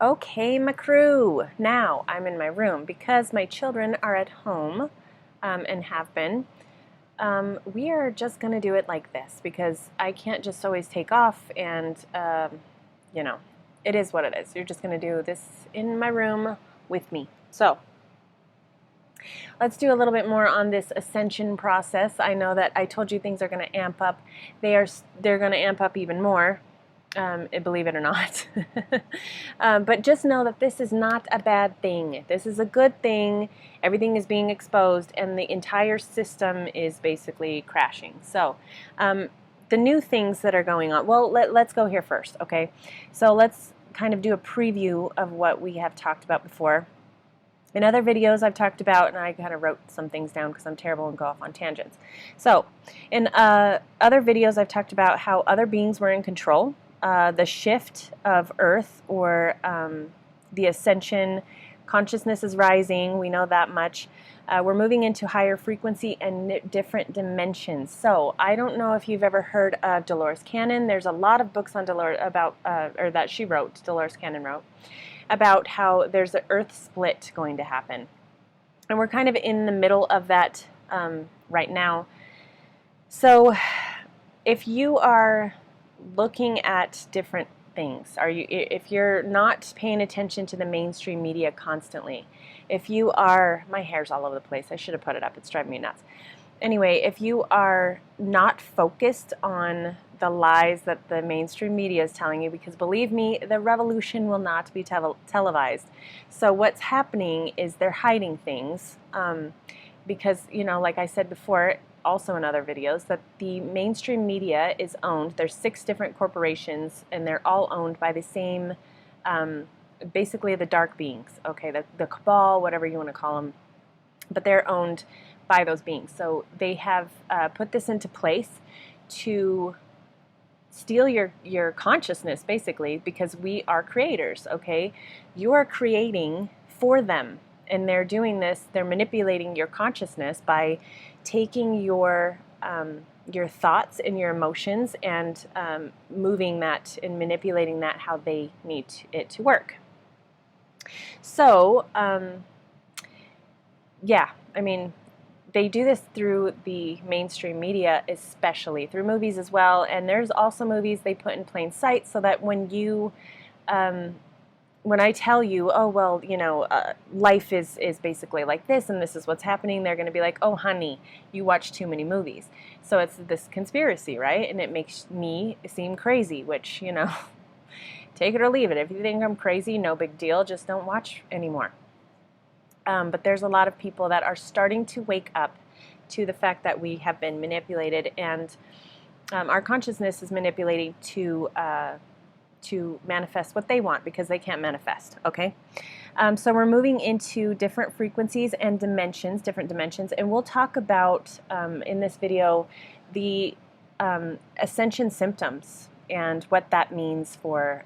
Okay, my crew. Now I'm in my room because my children are at home and have been. We are just going to do it like this because I can't just always take off and, you know, it is what it is. You're just going to do this in my room with me. So let's do a little bit more on this ascension process. I know that I told you things are going to amp up. They're going to amp up even more. Believe it or not. But just know that this is not a bad thing. This is a good thing. Everything is being exposed and the entire system is basically crashing. So the new things that are going on, well, let's go here first, okay? So let's kind of do a preview of what we have talked about before. In other videos I've talked about, and I kind of wrote some things down because I'm terrible and go off on tangents. So in other videos I've talked about how other beings were in control. The shift of Earth or the ascension, consciousness is rising, we know that much. We're moving into higher frequency and different dimensions. So I don't know if you've ever heard of Dolores Cannon. There's a lot of books on Dolores about, or that she wrote, Dolores Cannon wrote, about how there's an Earth split going to happen. And we're kind of in the middle of that right now. So if you are looking at different things, if you're not paying attention to the mainstream media constantly, if you are, my hair's all over the place, I should have put it up, it's driving me nuts. Anyway, if you are not focused on the lies that the mainstream media is telling you, because believe me, the revolution will not be televised. So what's happening is they're hiding things because, you know, like I said before, also in other videos, that the mainstream media is owned. There's 6 different corporations and they're all owned by the same, basically the dark beings, okay, the cabal, whatever you want to call them, but they're owned by those beings. So they have put this into place to steal your consciousness, basically, because we are creators, okay? You are creating for them, and they're doing this, they're manipulating your consciousness by taking your thoughts and your emotions and moving that and manipulating that how they need it to work. So, yeah, I mean, they do this through the mainstream media, especially through movies as well. And there's also movies they put in plain sight so that when you, when I tell you, oh, well, you know, life is basically like this and this is what's happening, they're going to be like, oh, honey, you watch too many movies. So it's this conspiracy, right? And it makes me seem crazy, which, you know, take it or leave it. If you think I'm crazy, no big deal. Just don't watch anymore. But there's a lot of people that are starting to wake up to the fact that we have been manipulated, and our consciousness is manipulating to manifest what they want because they can't manifest, okay? So we're moving into different frequencies and dimensions, different dimensions, and we'll talk about, in this video, the ascension symptoms and what that means for,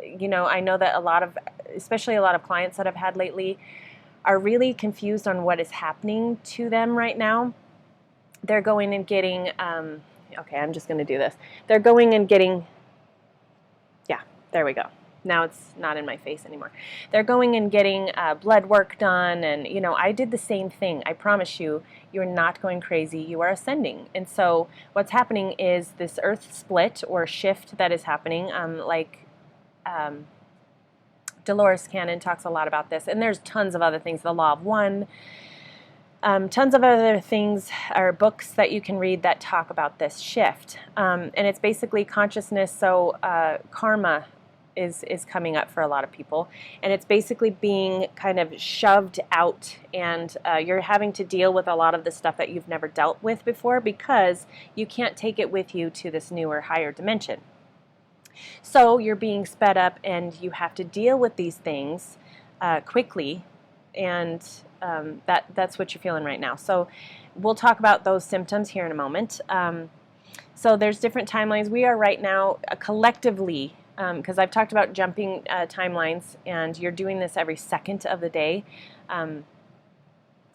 you know, I know that a lot of, especially a lot of clients that I've had lately, are really confused on what is happening to them right now. They're going and getting, okay, I'm just going to do this. They're going and getting, yeah, there we go. Now it's not in my face anymore. They're going and getting blood work done, and, you know, I did the same thing. I promise you, you're not going crazy. You are ascending. And so what's happening is this earth split or shift that is happening, Dolores Cannon talks a lot about this, and there's tons of other things, the Law of One, tons of other things or books that you can read that talk about this shift. And it's basically consciousness, so karma is coming up for a lot of people, and it's basically being kind of shoved out, and you're having to deal with a lot of the stuff that you've never dealt with before because you can't take it with you to this newer, higher dimension. So you're being sped up and you have to deal with these things quickly, and that's what you're feeling right now. So we'll talk about those symptoms here in a moment. So there's different timelines. We are right now collectively, because I've talked about jumping timelines, and you're doing this every second of the day.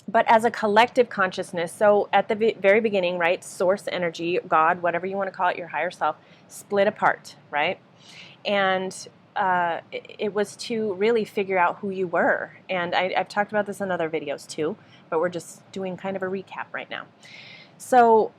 But as a collective consciousness, so at the very beginning, right, source energy, God, whatever you want to call it, your higher self, split apart, right? And it was to really figure out who you were. And I've talked about this in other videos too, but we're just doing kind of a recap right now. So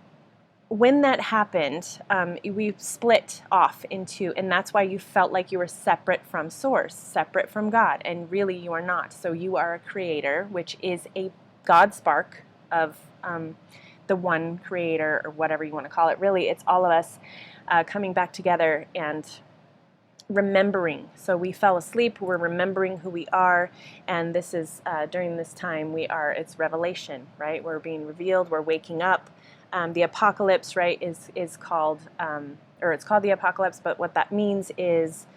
when that happened, we split off into, and that's why you felt like you were separate from Source, separate from God, and really you are not. So you are a creator, which is a God spark of the one creator, or whatever you want to call it. Really, it's all of us coming back together and remembering. So we fell asleep, we're remembering who we are, and this is during this time it's revelation, right? We're being revealed, we're waking up. The apocalypse, right, is called, or it's called the apocalypse, but what that means is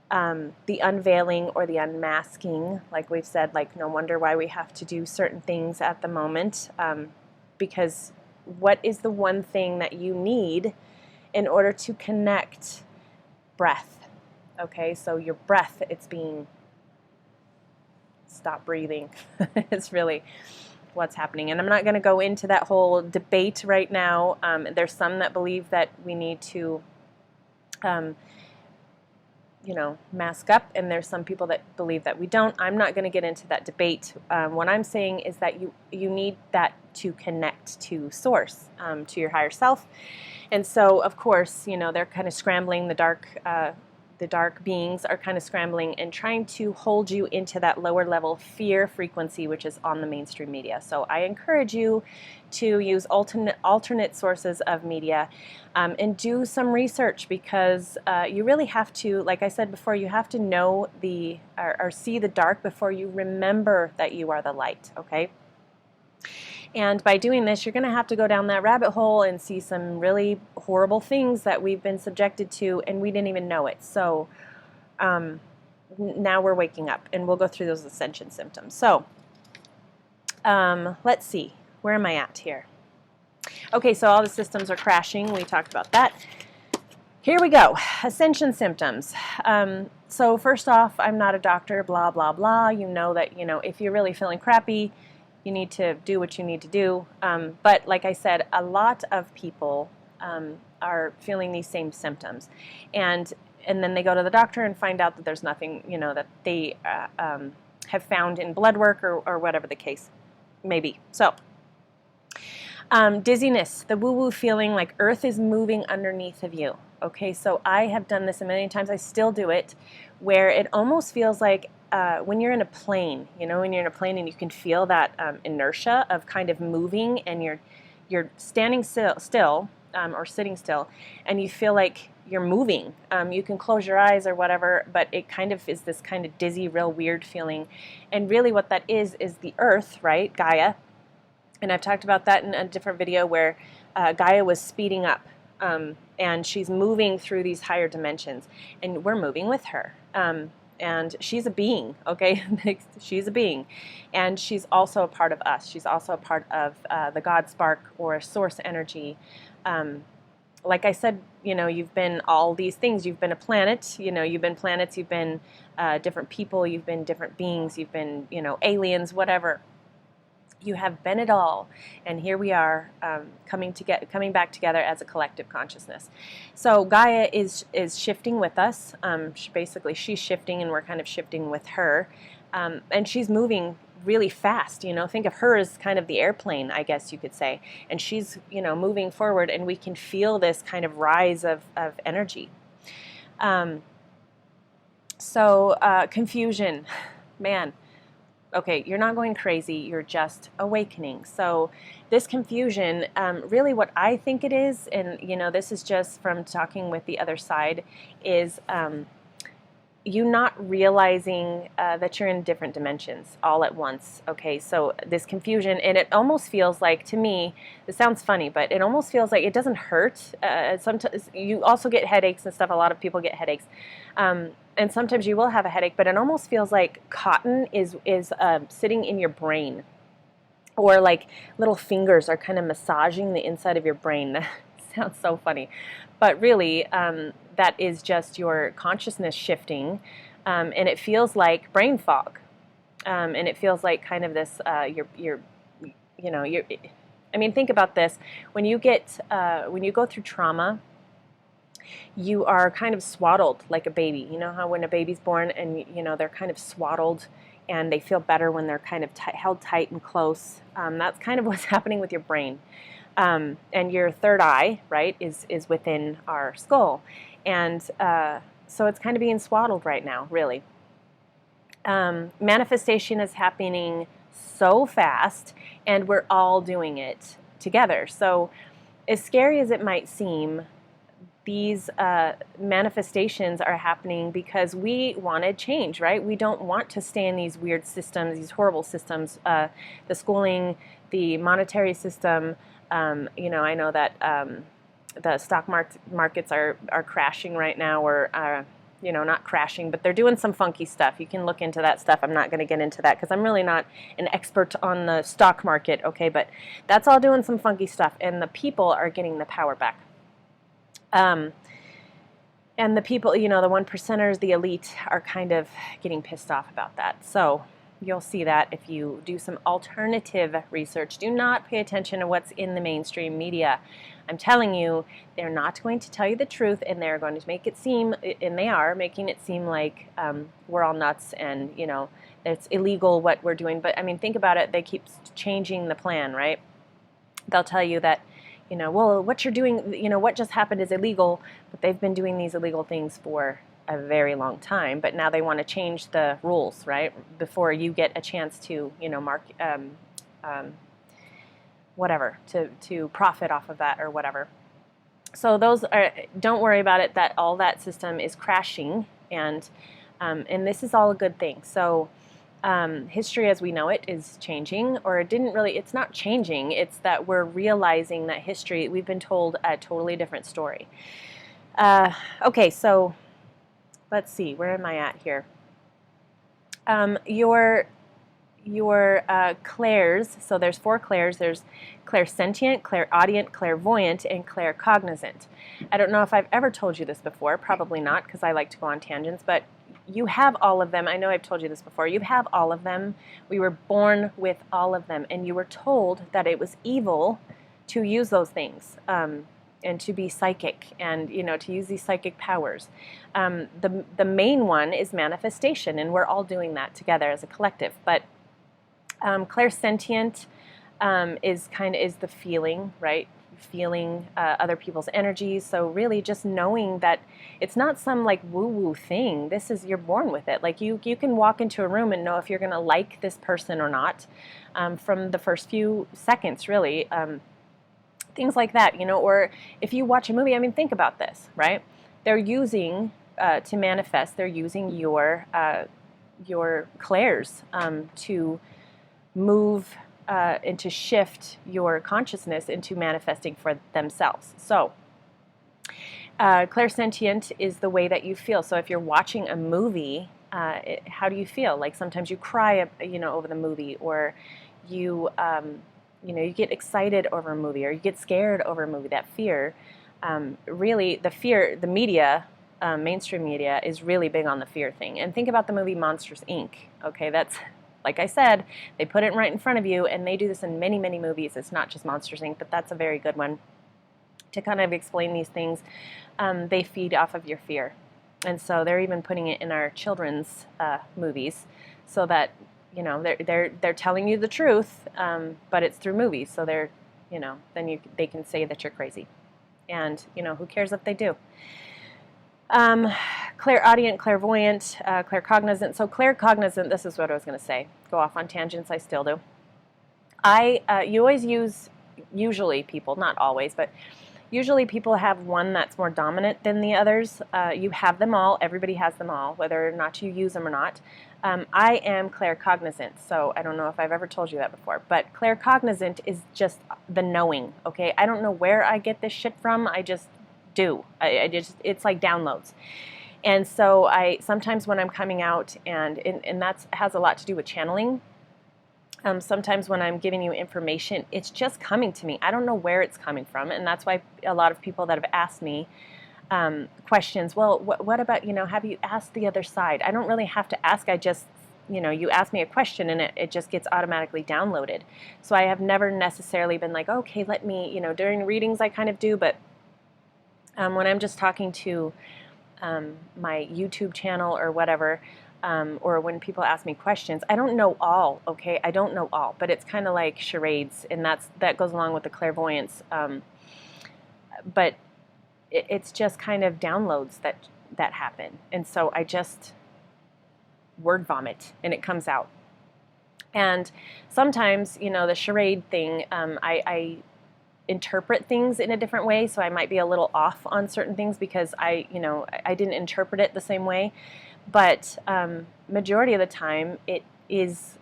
the unveiling or the unmasking. Like we've said, like, no wonder why we have to do certain things at the moment, because what is the one thing that you need in order to connect? Breath. Okay, so your breath, it's being, stop breathing. It's really what's happening. And I'm not going to go into that whole debate right now. There's some that believe that we need to, mask up, and there's some people that believe that we don't. I'm not going to get into that debate. What I'm saying is that you need that to connect to Source, to your higher self. And so, of course, they're kind of scrambling. The dark beings are kind of scrambling and trying to hold you into that lower level fear frequency, which is on the mainstream media. So I encourage you to use alternate sources of media, and do some research, because you really have to, like I said before, you have to know or see the dark before you remember that you are the light, okay? And by doing this, you're going to have to go down that rabbit hole and see some really horrible things that we've been subjected to, and we didn't even know it. So now we're waking up, and we'll go through those ascension symptoms. So let's see. Where am I at here? Okay, so all the systems are crashing. We talked about that. Here we go. Ascension symptoms. So first off, I'm not a doctor, blah, blah, blah. You know that, if you're really feeling crappy, you need to do what you need to do. But like I said, a lot of people are feeling these same symptoms. And then they go to the doctor and find out that there's nothing, that they have found in blood work or whatever the case may be. So dizziness, the woo-woo feeling like Earth is moving underneath of you. Okay, so I have done this a million times. I still do it, where it almost feels like when you're in a plane, when you're in a plane and you can feel that inertia of kind of moving, and you're standing still or sitting still, and you feel like you're moving. You can close your eyes or whatever, but it kind of is this kind of dizzy, real weird feeling. And really what that is the Earth, right, Gaia. And I've talked about that in a different video, where Gaia was speeding up, and she's moving through these higher dimensions, and we're moving with her. And she's a being, okay? She's a being. And she's also a part of us. She's also a part of the God spark or source energy. Like I said, you've been all these things. You've been a planet, you've been planets, you've been different people, you've been different beings, you've been, aliens, whatever. You have been it all, and here we are coming back together as a collective consciousness. So Gaia is shifting with us. She's shifting, and we're kind of shifting with her, and she's moving really fast. Think of her as kind of the airplane, I guess you could say, and she's moving forward, and we can feel this kind of rise of energy. Confusion, man. Okay, you're not going crazy, you're just awakening. So this confusion, really what I think it is, and this is just from talking with the other side, is you not realizing that you're in different dimensions all at once. Okay, so this confusion, and it almost feels like, to me, this sounds funny, but it almost feels like it doesn't hurt. Sometimes you also get headaches and stuff. A lot of people get headaches. And sometimes you will have a headache, but it almost feels like cotton is sitting in your brain, or like little fingers are kind of massaging the inside of your brain. That sounds so funny, but really that is just your consciousness shifting, and it feels like brain fog, and it feels like kind of this think about this. When you go through trauma, You are kind of swaddled like a baby. You know how when a baby's born and, they're kind of swaddled and they feel better when they're kind of held tight and close. That's kind of what's happening with your brain. And your third eye, right, is within our skull. And so it's kind of being swaddled right now, really. Manifestation is happening so fast, and we're all doing it together. So as scary as it might seem, these manifestations are happening because we wanted change, right? We don't want to stay in these weird systems, these horrible systems, the schooling, the monetary system. I know that the stock markets are crashing right now, or not crashing, but they're doing some funky stuff. You can look into that stuff. I'm not going to get into that because I'm really not an expert on the stock market, okay? But that's all doing some funky stuff, and the people are getting the power back. And the people, the one percenters, the elite, are kind of getting pissed off about that. So you'll see that if you do some alternative research. Do not pay attention to what's in the mainstream media. I'm telling you, they're not going to tell you the truth, and they're going to make it seem, and they are making it seem like we're all nuts and, it's illegal what we're doing. But, I mean, think about it. They keep changing the plan, right? They'll tell you that, well, what you're doing, what just happened is illegal, but they've been doing these illegal things for a very long time, but now they want to change the rules, right? Before you get a chance to, whatever, to profit off of that or whatever. So don't worry about it, that all that system is crashing, and this is all a good thing. So history as we know it is changing, or it's not changing, it's that we're realizing that history, we've been told a totally different story. Okay, so let's see, where am I at here? Your clairs, so there's 4 clairs. There's clairsentient, clairaudient, clairvoyant, and claircognizant. I don't know if I've ever told you this before, probably not, because I like to go on tangents, but you have all of them. I know I've told you this before. You have all of them. We were born with all of them, and you were told that it was evil to use those things. And to be psychic, and to use these psychic powers. The main one is manifestation, and we're all doing that together as a collective. But clairsentient is the feeling, right? Feeling other people's energies. So really, just knowing that it's not some like woo-woo thing. This is, you're born with it. Like you can walk into a room and know if you're going to like this person or not from the first few seconds, really. Things like that, or if you watch a movie, I mean, think about this, right? They're using, to manifest, they're using your clairs to move and to shift your consciousness into manifesting for themselves. So, clairsentient is the way that you feel. So if you're watching a movie, how do you feel? Like sometimes you cry, over the movie, or you get excited over a movie, or you get scared over a movie, that fear. Really, the media, mainstream media, is really big on the fear thing. And think about the movie Monsters, Inc. Okay, that's, like I said, they put it right in front of you, and they do this in many, many movies. It's not just Monsters, Inc., but that's a very good one to kind of explain these things. They feed off of your fear. And so they're even putting it in our children's movies so that they're telling you the truth, but it's through movies. So they can say that you're crazy, and who cares if they do. Clairaudient, clairvoyant, claircognizant. So claircognizant, this is what I was going to say. Go off on tangents. I still do. You always use, usually people, not always, but usually people have one that's more dominant than the others. You have them all. Everybody has them all, whether or not you use them or not. I am claircognizant, so I don't know if I've ever told you that before, but claircognizant is just the knowing, okay? I don't know where I get this shit from. I just do. It's like downloads. And so sometimes when I'm coming out, and that has a lot to do with channeling, sometimes when I'm giving you information, it's just coming to me. I don't know where it's coming from, and that's why a lot of people that have asked me questions, well, what about, have you asked the other side? I don't really have to ask. I just, you ask me a question, and it just gets automatically downloaded. So I have never necessarily been like, okay, let me, during readings I kind of do, but When I'm just talking to my YouTube channel or whatever, or when people ask me questions, I don't know all, okay? I don't know all, but it's kind of like charades, and that goes along with the clairvoyance. But it's just kind of downloads that happen, and so I just word vomit, and it comes out. And sometimes, the charade thing, I interpret things in a different way, so I might be a little off on certain things because I didn't interpret it the same way. But majority of the time, it's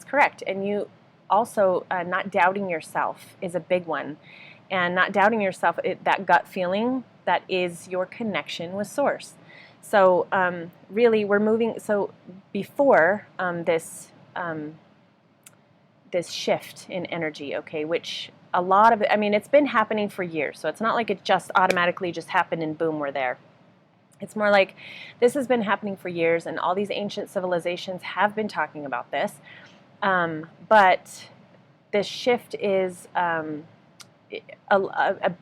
correct. And you also not doubting yourself is a big one, and not doubting yourself, that gut feeling, that is your connection with Source. So really, we're moving. So before this shift in energy, okay, which a lot of it, I mean, it's been happening for years, so it's not like it just automatically just happened and boom, we're there. It's more like this has been happening for years, and all these ancient civilizations have been talking about this. But this shift is a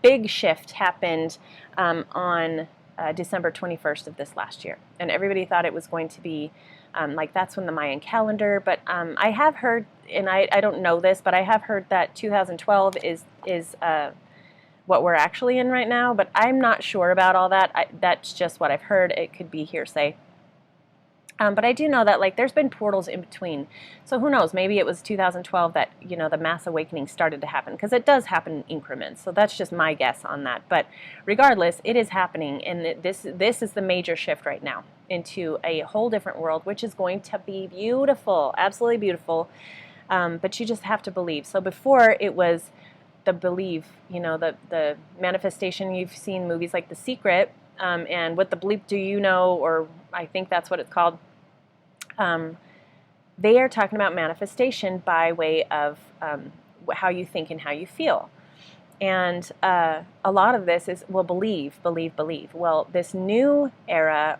big shift happened on December 21st of this last year, and everybody thought it was going to be like that's when the Mayan calendar. But I have heard, and I don't know this, but I have heard that 2012 is what we're actually in right now. But I'm not sure about all that. That's just what I've heard. It could be hearsay. But I do know that there's been portals in between. So who knows? Maybe it was 2012 that the mass awakening started to happen, because it does happen in increments. So that's just my guess on that. But regardless, it is happening, and this is the major shift right now into a whole different world, which is going to be beautiful, absolutely beautiful. But you just have to believe. So before it was the believe, the manifestation. You've seen movies like The Secret, and What the Bleep Do You Know, or I think that's what it's called. They are talking about manifestation by way of how you think and how you feel. And a lot of this is, well, believe. Well, this new era,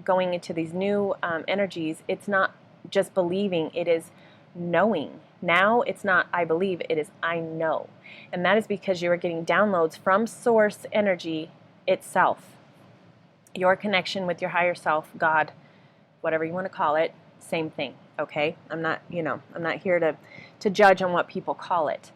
going into these new energies, it's not just believing, it is knowing. Now it's not I believe, it is I know. And that is because you are getting downloads from source energy itself. Your connection with your higher self, God, whatever you want to call it, same thing, okay? I'm not here to judge on what people call it.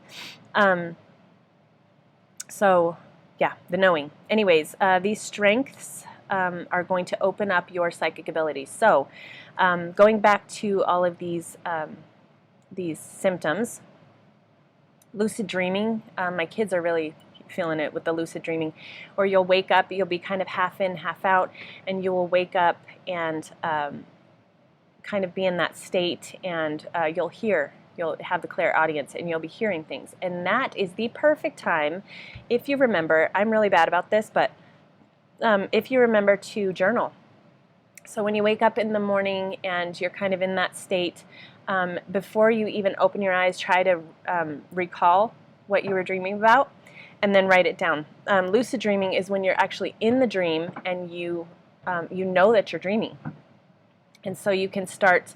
So, yeah, the knowing. Anyways, these strengths are going to open up your psychic abilities. So, going back to all of these symptoms, lucid dreaming, my kids are really feeling it with the lucid dreaming, or you'll wake up, you'll be kind of half in, half out, and you will wake up and kind of be in that state, and you'll have the clairaudience, and you'll be hearing things. And that is the perfect time, if you remember, I'm really bad about this, but if you remember to journal. So when you wake up in the morning and you're kind of in that state, before you even open your eyes, try to recall what you were dreaming about, and then write it down. Lucid dreaming is when you're actually in the dream and you know that you're dreaming. And so you can start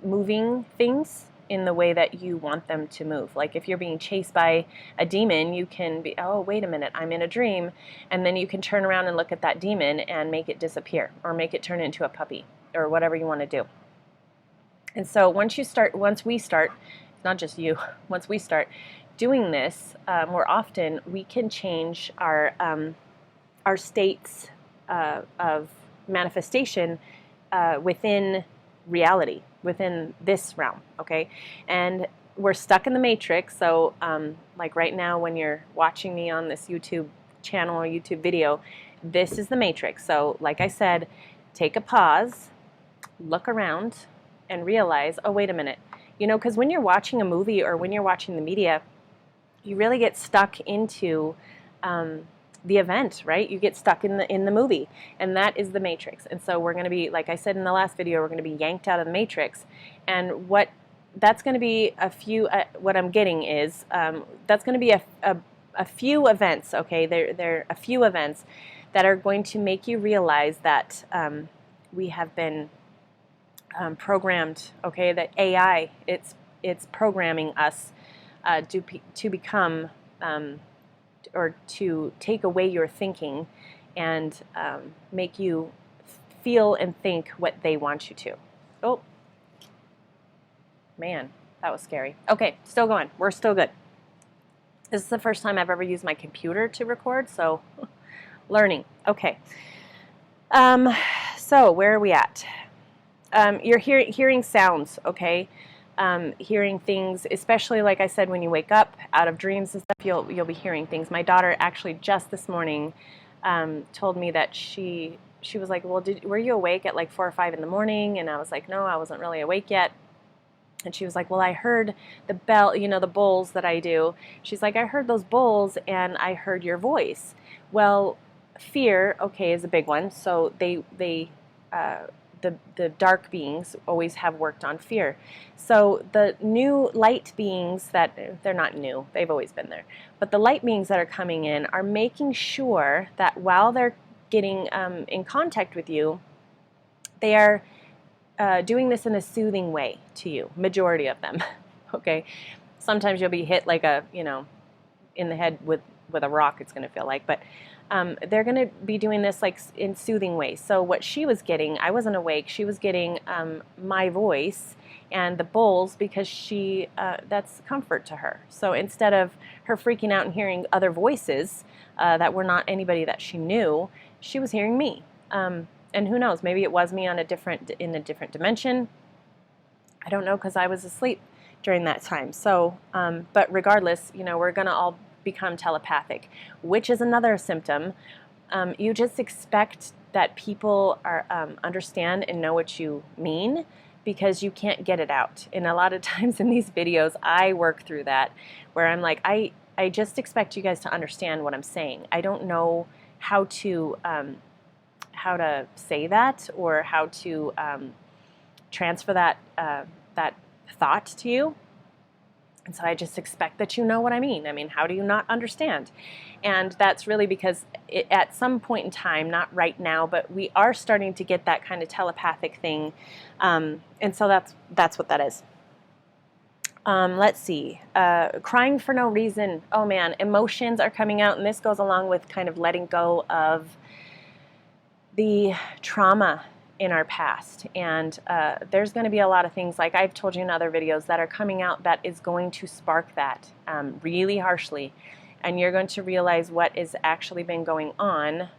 moving things in the way that you want them to move. Like if you're being chased by a demon, you can be, oh, wait a minute, I'm in a dream. And then you can turn around and look at that demon and make it disappear, or make it turn into a puppy, or whatever you want to do. And so once we start, not just you, once we start doing this more often, we can change our states of manifestation within reality, within this realm, okay? And we're stuck in the matrix, so like right now when you're watching me on this YouTube channel or YouTube video, this is the matrix. So like I said, take a pause, look around, and realize, oh, wait a minute. Because when you're watching a movie or when you're watching the media, you really get stuck into the event, right? You get stuck in the movie, and that is the matrix. And so we're going to be, like I said in the last video, we're going to be yanked out of the matrix. And what that's going to be what I'm getting is that's going to be a few events, okay? There are a few events that are going to make you realize that we have been programmed, okay? That AI, it's programming us to become or to take away your thinking and make you feel and think what they want you to. Oh, man, that was scary. Okay, still going. We're still good. This is the first time I've ever used my computer to record, so learning. Okay. So where are we at? You're hearing sounds, okay? Hearing things, especially like I said, when you wake up out of dreams and stuff, you'll be hearing things. My daughter actually just this morning told me that she was like, well, were you awake at like 4 or 5 in the morning? And I was like, no, I wasn't really awake yet. And she was like, well, I heard the bell, you know, the bowls that I do. She's like, I heard those bowls and I heard your voice. Well, fear, okay, is a big one. So the dark beings always have worked on fear. So the new light beings that, they're not new, they've always been there. But the light beings that are coming in are making sure that while they're getting in contact with you, they are doing this in a soothing way to you, majority of them, okay? Sometimes you'll be hit like in the head with a rock, it's going to feel like, but they're going to be doing this like in soothing ways. So what she was getting, I wasn't awake, she was getting my voice and the bowls because that's comfort to her. So instead of her freaking out and hearing other voices that were not anybody that she knew, she was hearing me. And who knows, maybe it was me in a different dimension. I don't know, because I was asleep during that time. So, but regardless, we're going to all become telepathic, which is another symptom. You just expect that people are understand and know what you mean because you can't get it out. And a lot of times in these videos, I work through that where I'm like, I just expect you guys to understand what I'm saying. I don't know how to say that or how to transfer that thought to you. And so I just expect that you know what I mean. I mean, how do you not understand? And that's really because at some point in time, not right now, but we are starting to get that kind of telepathic thing. And so that's what that is. Let's see. Crying for no reason. Oh man, emotions are coming out, and this goes along with kind of letting go of the trauma in our past. And there's going to be a lot of things, like I've told you in other videos, that are coming out that is going to spark that really harshly. And you're going to realize what has actually been going on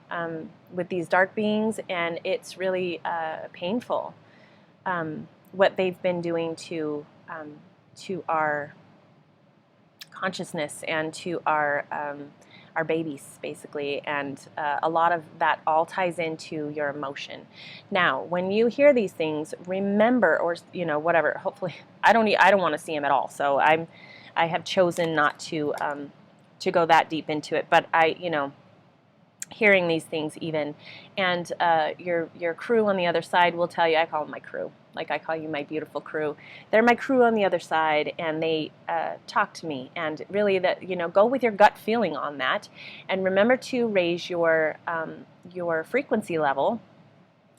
with these dark beings, and it's really painful what they've been doing to our consciousness and to our babies, basically, and a lot of that all ties into your emotion. Now, when you hear these things, remember, or whatever. Hopefully, I don't want to see them at all. So I have chosen not to go that deep into it. But hearing these things even, and your crew on the other side will tell you. I call them my crew. Like I call you my beautiful crew. They're my crew on the other side, and they talk to me. And really, go with your gut feeling on that, and remember to raise your frequency level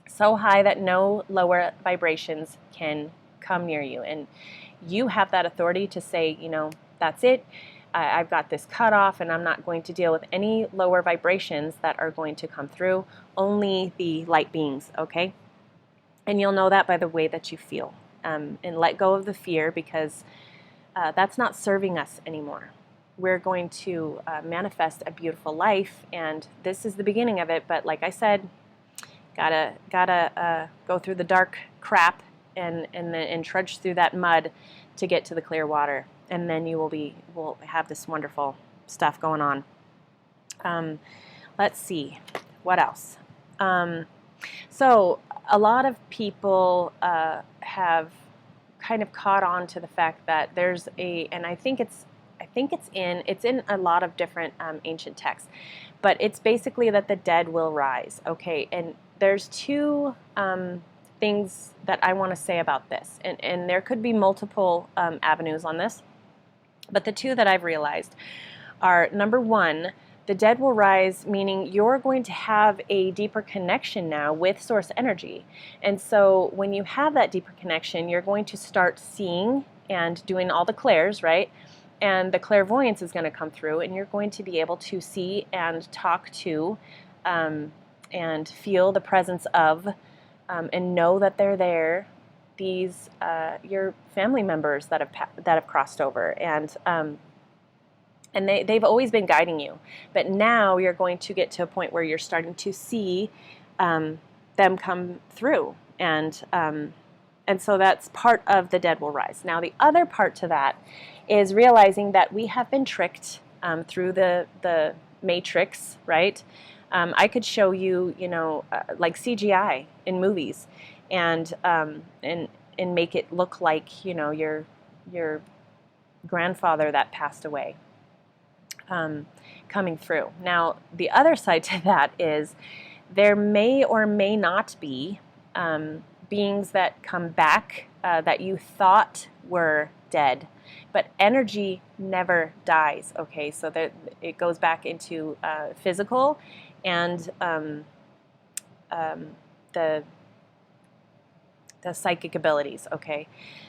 so high that no lower vibrations can come near you. And you have that authority to say, that's it. I've got this cut off, and I'm not going to deal with any lower vibrations that are going to come through. Only the light beings, okay? And you'll know that by the way that you feel. And let go of the fear, because that's not serving us anymore. We're going to manifest a beautiful life, and this is the beginning of it. But like I said, gotta go through the dark crap and trudge through that mud to get to the clear water. And then we'll have this wonderful stuff going on. Let's see, what else? So a lot of people have kind of caught on to the fact that there's and I think it's in a lot of different ancient texts, but it's basically that the dead will rise. Okay, and there's two things that I want to say about this, and there could be multiple avenues on this. But the two that I've realized are, number one, the dead will rise, meaning you're going to have a deeper connection now with source energy. And so when you have that deeper connection, you're going to start seeing and doing all the clairs, right? And the clairvoyance is going to come through, and you're going to be able to see and talk to and feel the presence of and know that they're there. These your family members that have crossed over, and they've always been guiding you, but now you're going to get to a point where you're starting to see them come through, and so that's part of the dead will rise. Now the other part to that is realizing that we have been tricked through the matrix, right? I could show you, like CGI in movies, and make it look like, your grandfather that passed away coming through. Now, the other side to that is there may or may not be beings that come back that you thought were dead, but energy never dies, okay? So that it goes back into physical and the psychic abilities, okay?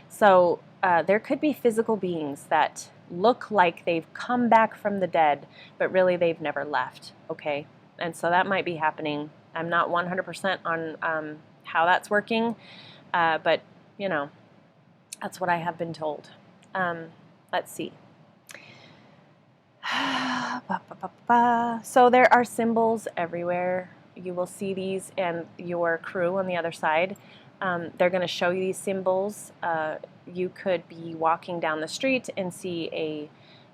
So there could be physical beings that look like they've come back from the dead, but really they've never left, okay? And so that might be happening. I'm not 100% on how that's working, but, that's what I have been told. Let's see. So there are symbols everywhere. You will see these, and your crew on the other side, they're going to show you these symbols. You could be walking down the street and see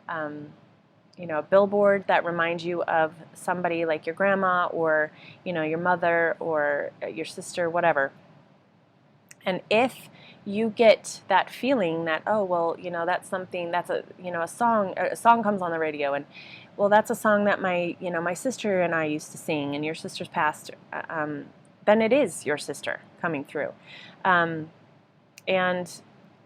a billboard that reminds you of somebody like your grandma or, your mother or your sister, whatever. And if you get that feeling that, oh, well, that's something, that's a song comes on the radio, and, well, that's a song that my sister and I used to sing, and your sister's passed, then it is your sister coming through. And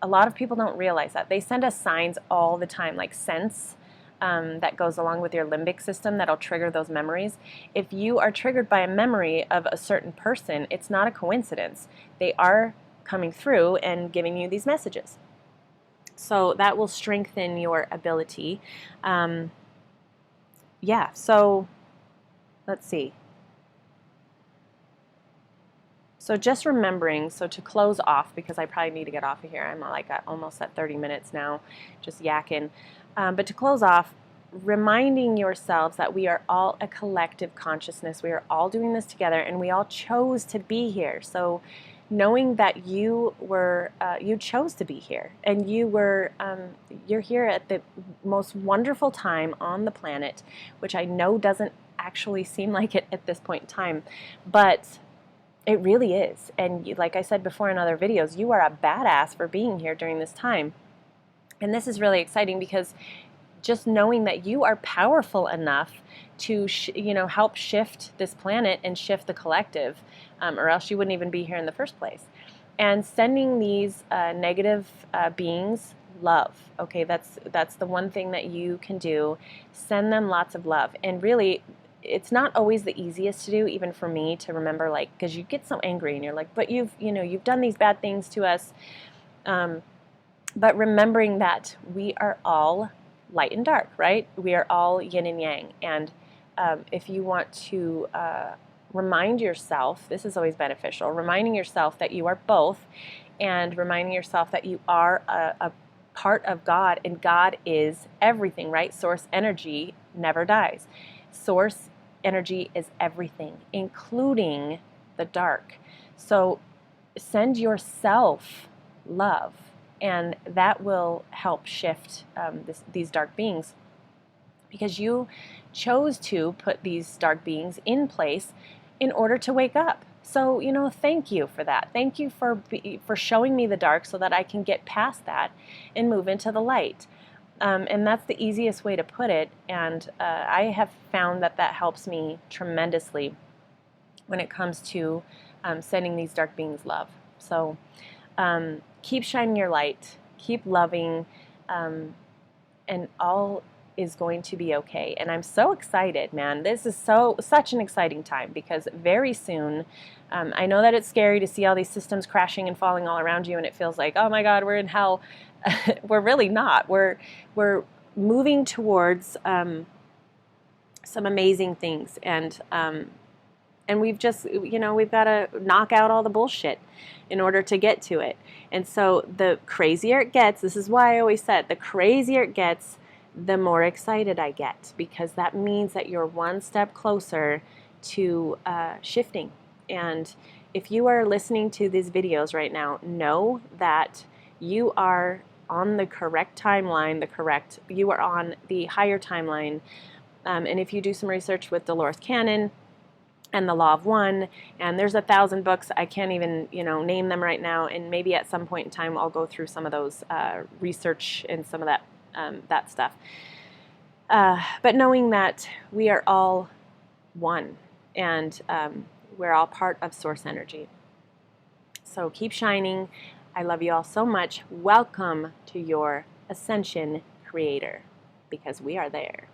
a lot of people don't realize that. They send us signs all the time, like sense, that goes along with your limbic system that'll trigger those memories. If you are triggered by a memory of a certain person, it's not a coincidence. They are coming through and giving you these messages. So that will strengthen your ability. Yeah, so let's see. So just remembering, so to close off, because I probably need to get off of here. I'm like almost at 30 minutes now, just yakking. But to close off, reminding yourselves that we are all a collective consciousness. We are all doing this together, and we all chose to be here. So knowing that you chose to be here, and you're here at the most wonderful time on the planet, which I know doesn't actually seem like it at this point in time, but it really is. And like I said before in other videos, you are a badass for being here during this time. And this is really exciting because just knowing that you are powerful enough to help shift this planet and shift the collective, or else you wouldn't even be here in the first place. And sending these negative beings love. Okay, that's the one thing that you can do. Send them lots of love. And really, it's not always the easiest to do, even for me, to remember, like, because you get so angry and you're like, but you've done these bad things to us. But remembering that we are all light and dark, right? We are all yin and yang. And if you want to remind yourself, this is always beneficial, reminding yourself that you are both, and reminding yourself that you are a part of God, and God is everything, right? Source energy never dies. Source energy is everything, including the dark. So send yourself love, and that will help shift these dark beings, because you chose to put these dark beings in place in order to wake up. So, thank you for that. Thank you for showing me the dark so that I can get past that and move into the light. And that's the easiest way to put it. And I have found that helps me tremendously when it comes to sending these dark beings love. So keep shining your light, keep loving, and all is going to be okay. And I'm so excited, man. This is such an exciting time, because very soon, I know that it's scary to see all these systems crashing and falling all around you, and it feels like, oh my God, we're in hell. We're really not. We're moving towards some amazing things, and we've just, we've got to knock out all the bullshit in order to get to it. And so the crazier it gets, this is why I always said, the crazier it gets, the more excited I get, because that means that you're one step closer to shifting. And if you are listening to these videos right now, know that you are on the correct timeline, you are on the higher timeline. And if you do some research with Dolores Cannon and the Law of One, and there's 1,000 books, I can't even name them right now, and maybe at some point in time I'll go through some of those research and some of that stuff. But knowing that we are all one, and we're all part of source energy. So keep shining. I love you all so much. Welcome to your Ascension Creator, because we are there.